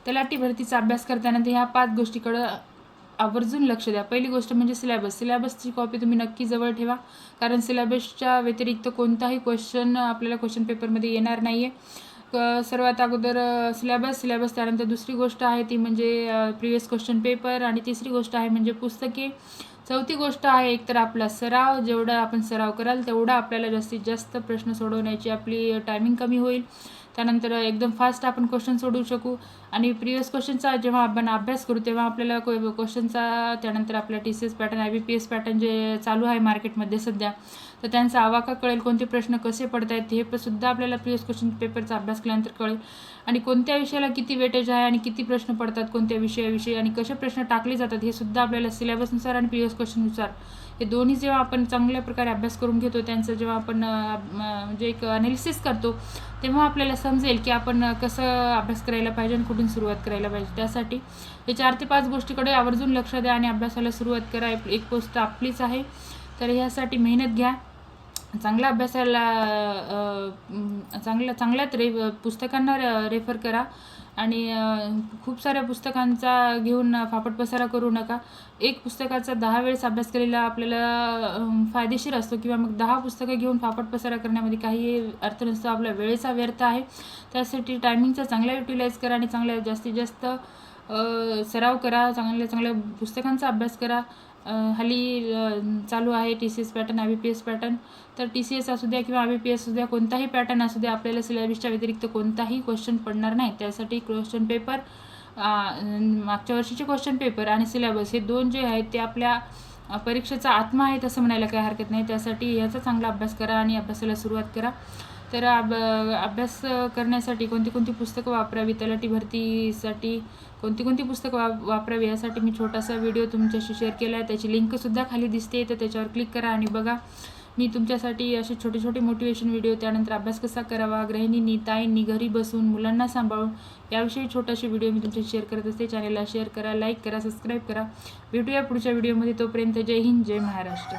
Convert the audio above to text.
तलाठी भरतीचा अभ्यास करताना ह्या 5 गोष्टीकडं आवर्जून लक्ष द्या। पहिली गोष्ट म्हणजे सिलेबसची कॉपी तुम्ही नक्की जवळ ठेवा, कारण सिलेबसच्या व्यतिरिक्त कोणताही क्वेश्चन आपल्याला क्वेश्चन पेपरमध्ये येणार नाही आहे। सर्वात अगोदर सिलेबस, त्यानंतर दुसरी गोष्ट आहे ती म्हणजे प्रिवियस क्वेश्चन पेपर, आणि तिसरी गोष्ट आहे म्हणजे पुस्तके, चौथी गोष्ट आहे एकतर आपला सराव। जेवढा आपण सराव कराल तेवढा आपल्याला जास्तीत जास्त प्रश्न सोडवण्याची आपली टायमिंग कमी होईल, त्यानंतर एकदम फास्ट आपण क्वेश्चन सोडवू शकू। आणि प्रिवियस क्वेश्चनचा जेव्हा आपण अभ्यास करू तेव्हा आपल्याला क्वेश्चनचा, त्यानंतर आपल्या TCS पॅटर्न, IBPS पॅटर्न जे चालू आहे मार्केटमध्ये सध्या, तर त्यांचा आवाका कळेल, कोणते प्रश्न कसे पडत आहेत हे सुद्धा आपल्याला प्रिवियस क्वेश्चन पेपरचा अभ्यास केल्यानंतर कळेल, आणि कोणत्या विषयाला किती वेटेज आहे आणि किती प्रश्न पडतात कोणत्या विषयाविषयी, आणि कसे प्रश्न टाकले जातात हे सुद्धा आपल्याला सिलेबसनुसार आणि प्रिवियस क्वेश्चननुसार हे दोन्ही जेव्हा आपण चांगल्या प्रकारे अभ्यास करून घेतो, त्यांचं जेव्हा आपण म्हणजे एक अनालिसिस करतो, तेव्हा आपल्याला समजेल की आपण कसं अभ्यास करायला पाहिजे आणि कुठून सुरुवात करायला पाहिजे। त्यासाठी हे 4 ते 5 गोष्टीकडे आवर्जून लक्ष द्या आणि अभ्यासाला सुरुवात करा। एक पोस्ट आपलीच आहे, तर ह्यासाठी मेहनत घ्या, चांगला अभ्यासाला चांगल्या पुस्तकांना रेफर करा, आणि खूप साऱ्या पुस्तकांचा घेऊन फापट पसारा करू नका। एक पुस्तकाचा 10 वेळेस अभ्यास केलेला आपल्याला फायदेशीर असतो, किंवा मग 10 पुस्तकं घेऊन फापट पसारा करण्यामध्ये काही अर्थ नसतो, आपल्या वेळेचा व्यर्थ आहे। त्यासाठी टायमिंगचा चांगला युटिलाइज करा आणि जास्तीत जास्त सराव करा, चांगल्या पुस्तकांचा अभ्यास करा। हल्ली चालू आहे TCS पॅटर्न, IBPS पॅटर्न, तर TCS असू द्या किंवा IBPS असू द्या, कोणताही पॅटर्न असू द्या, आपल्याला सिलेबसच्या व्यतिरिक्त कोणताही क्वेश्चन पडणार नाही। त्यासाठी क्वेश्चन पेपर, मागच्या वर्षीचे क्वेश्चन पेपर आणि सिलेबस हे 2 जे आहेत ते आपल्या परीक्षेचा आत्मा आहे असं म्हणायला काही हरकत नाही। त्यासाठी याचा चांगला अभ्यास करा आणि अभ्यासाला सुरुवात करा। तर अभ्यास करण्यासाठी कोणती पुस्तकं वापरावी, तलाठी भरतीसाठी कोणती पुस्तकं वापरावी यासाठी मी छोटासा व्हिडिओ तुमच्याशी शेअर केला आहे, त्याची लिंकसुद्धा खाली दिसते, तर त्याच्यावर क्लिक करा आणि बघा। मी तुमच्यासाठी असे छोटे मोटिवेशन व्हिडिओ, त्यानंतर अभ्यास कसा करावा गृहिणींनी, ताईंनी घरी बसून मुलांना सांभाळून याविषयी छोटासे व्हिडिओ मी तुमच्याशी शेअर करत असते। चॅनलला शेअर करा, लाईक करा, सबस्क्राईब करा। भेटूया पुढच्या व्हिडिओमध्ये, तोपर्यंत जय हिंद, जय महाराष्ट्र।